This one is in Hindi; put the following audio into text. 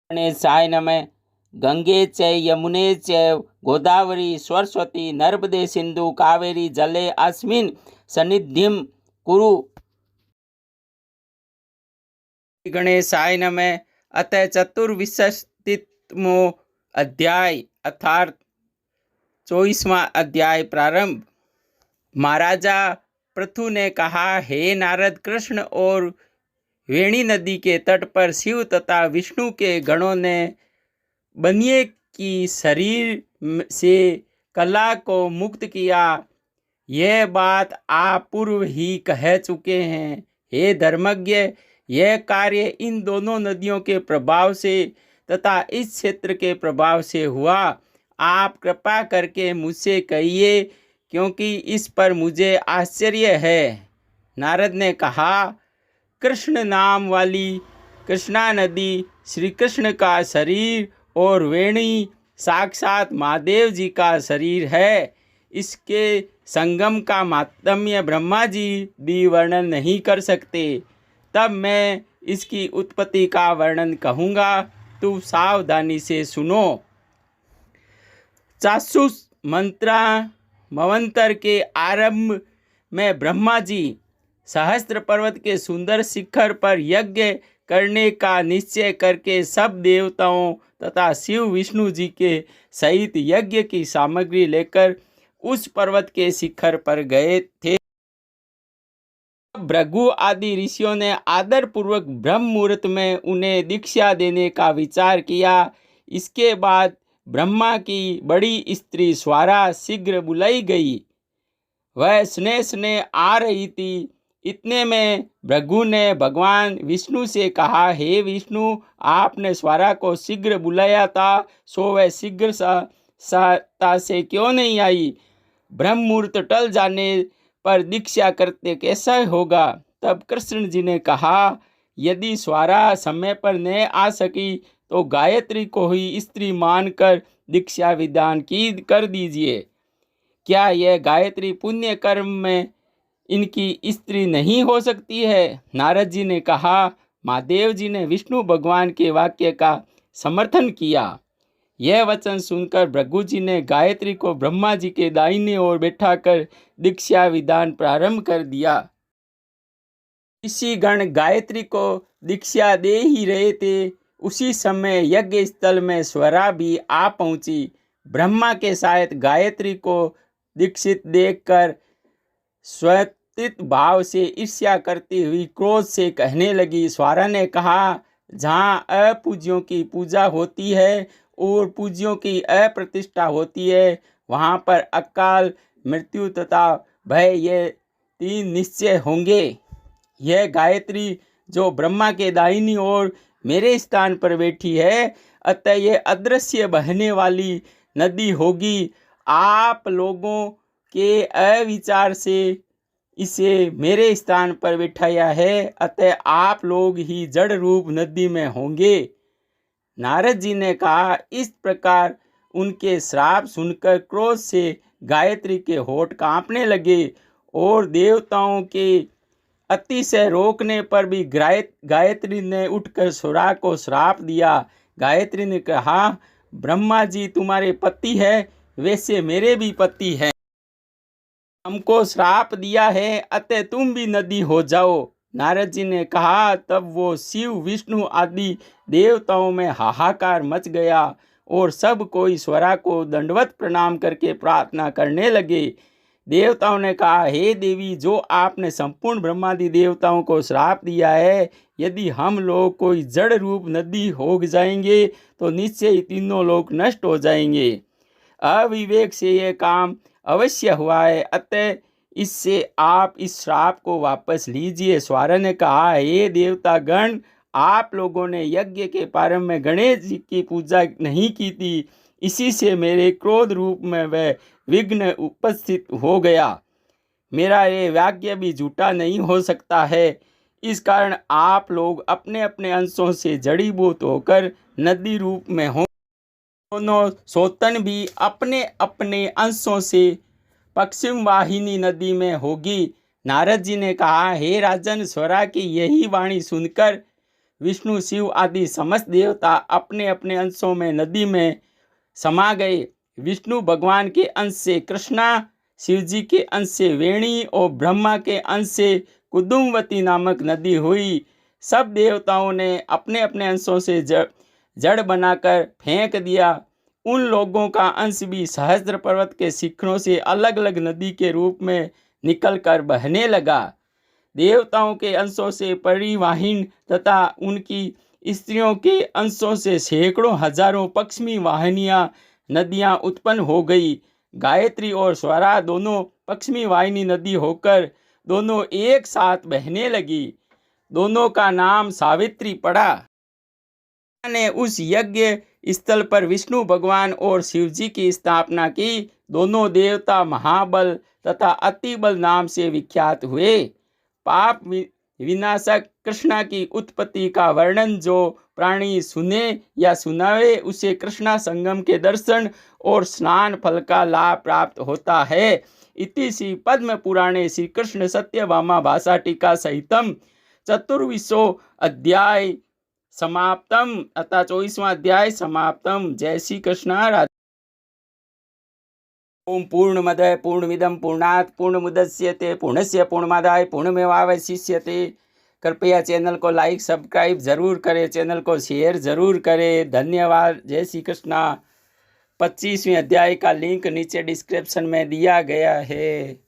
गणेशाय नमः। गंगे च यमुने चैव गोदावरी सरस्वती नर्मदे सिंधु कावेरी जले अस्मिन् सन्निधिं कुरु। गणेशाय नमः। अतः चतुर्विंशतितमो अध्याय अर्थात 24वां अध्याय प्रारंभ। महाराजा पृथु ने कहा, हे नारद, कृष्ण और वेणी नदी के तट पर शिव तथा विष्णु के गणों ने बनिए की शरीर से कला को मुक्त किया। यह बात आप पूर्व ही कह चुके हैं। हे धर्मज्ञ, यह कार्य इन दोनों नदियों के प्रभाव से तथा इस क्षेत्र के प्रभाव से हुआ। आप कृपा करके मुझसे कहिए, क्योंकि इस पर मुझे आश्चर्य है। नारद ने कहा, कृष्ण नाम वाली कृष्णा नदी श्री कृष्ण का शरीर और वेणी साक्षात महादेव जी का शरीर है। इसके संगम का मातम्य ब्रह्मा जी भी वर्णन नहीं कर सकते। तब मैं इसकी उत्पत्ति का वर्णन कहूँगा, तू सावधानी से सुनो। चाक्षुष मंत्र के आरंभ में ब्रह्मा जी सहस्त्र पर्वत के सुंदर शिखर पर यज्ञ करने का निश्चय करके सब देवताओं तथा शिव विष्णु जी के सहित यज्ञ की सामग्री लेकर उस पर्वत के शिखर पर गए थे। भृगु आदि ऋषियों ने आदर पूर्वक ब्रह्म मुहूर्त में उन्हें दीक्षा देने का विचार किया। इसके बाद ब्रह्मा की बड़ी स्त्री स्वारा शीघ्र बुलाई गई। वह स्नेह स्नेह आ रही थी। इतने में भृगु ने भगवान विष्णु से कहा, हे विष्णु, आपने स्वारा को शीघ्र बुलाया था, सो वह शीघ्र सा से क्यों नहीं आई? ब्रह्म मुहूर्त टल जाने पर दीक्षा करते कैसा होगा? तब कृष्ण जी ने कहा, यदि स्वारा समय पर न आ सकी तो गायत्री को ही स्त्री मानकर दीक्षा विधान कर दीजिए। क्या यह गायत्री पुण्य कर्म में इनकी स्त्री नहीं हो सकती है? नारद जी ने कहा, महादेव जी ने विष्णु भगवान के वाक्य का समर्थन किया। यह वचन सुनकर भृगु जी ने गायत्री को ब्रह्मा जी के दाहिने ओर बैठाकर दीक्षा विधान प्रारंभ कर दिया। ऋषि गण गायत्री को दीक्षा दे ही रहे थे। उसी समय यज्ञ स्थल में स्वरा भी आ पहुंची। ब्रह्मा के साथ गायत्री को दीक्षित देखकर स्वतित भाव से ईर्ष्या करती हुई क्रोध से कहने लगी। स्वारा ने कहा, जहाँ अपूज्यों की पूजा होती है और पूज्यों की अप्रतिष्ठा होती है, वहाँ पर अकाल, मृत्यु तथा भय, ये तीन निश्चय होंगे। यह गायत्री जो ब्रह्मा के दाहिनी ओर मेरे स्थान पर बैठी है, अतः यह अदृश्य बहने वाली नदी होगी। आप लोगों के अविचार से इसे मेरे स्थान पर बिठाया है, अतः आप लोग ही जड़ रूप नदी में होंगे। नारद जी ने कहा। इस प्रकार उनके श्राप सुनकर क्रोध से गायत्री के होठ कांपने लगे और देवताओं के अतिशय रोकने पर भी गायत्री ने उठकर स्वरा को श्राप दिया। गायत्री ने कहा, ब्रह्मा जी तुम्हारे पति है, वैसे मेरे भी पति हैं। हमको श्राप दिया है, अतः तुम भी नदी हो जाओ। नारद जी ने कहा। तब वो शिव विष्णु आदि देवताओं में हाहाकार मच गया और सब कोई स्वरा को दंडवत प्रणाम करके प्रार्थना करने लगे। देवताओं ने कहा, हे देवी, जो आपने संपूर्ण ब्रह्मादि देवताओं को श्राप दिया है, यदि हम लोग कोई जड़ रूप नदी हो जाएंगे तो निश्चय ही तीनों लोग नष्ट हो जाएंगे। अविवेक से यह काम अवश्य हुआ है, अतः इससे आप इस श्राप को वापस लीजिए। स्वारा ने कहा, हे देवता गण, आप लोगों ने यज्ञ के प्रारंभ में गणेश जी की पूजा नहीं की थी, इसी से मेरे क्रोध रूप में वह विघ्न उपस्थित हो गया। मेरा ये वाक्य भी झूठा नहीं हो सकता है। इस कारण आप लोग अपने अपने अंशों से जड़ीभूत होकर नदी रूप में हो। दोनों सोतन भी अपने अपने अंशों से पश्चिम वाहिनी नदी में होगी। नारद जी ने कहा, हे राजन, स्वरा की यही वाणी सुनकर विष्णु, शिव आदि समस्त देवता अपने अपने अंशों में नदी में समा गए। विष्णु भगवान के अंश से कृष्णा, शिव जी के अंश से वेणी और ब्रह्मा के अंश से कुदुमवती नामक नदी हुई। सब देवताओं ने अपने अपने अंशों से जड़ बनाकर फेंक दिया। उन लोगों का अंश भी सहस्त्र पर्वत के शिखरों से अलग अलग नदी के रूप में निकलकर बहने लगा। देवताओं के अंशों से परिवाहिन तथा उनकी स्त्रियों के अंशों से सैकड़ों हजारों पश्चिमी वाहिनियां नदियां उत्पन्न हो गई। गायत्री और स्वरा दोनों पश्चिमी वाहिनी नदी होकर दोनों एक साथ बहने लगी। दोनों का नाम सावित्री पड़ा। ने उस यज्ञ स्थल पर विष्णु भगवान और शिव जी की स्थापना की। दोनों देवता महाबल तथा अतिबल नाम से विख्यात हुए। पाप विनाशक कृष्णा की उत्पत्ति का वर्णन जो प्राणी सुने या सुनावे उसे कृष्णा संगम के दर्शन और स्नान फल का लाभ प्राप्त होता है। इति श्री पद्म पुराणे श्री कृष्ण सत्यभामा भाषा टीका सहितम 24वां अध्याय समाप्तम अतः 24वां अध्याय समाप्तम। जय श्री कृष्ण। ओम पूर्णमदः पूर्णमिदं पूर्णात् पूर्णमुदच्यते पूर्णस्य पूर्णमादाय पूर्णमेवावशिष्यते। कृपया चैनल को लाइक सब्सक्राइब जरूर करें, चैनल को शेयर जरूर करें। धन्यवाद। जय श्री कृष्ण। 25वें अध्याय का लिंक नीचे डिस्क्रिप्शन में दिया गया है।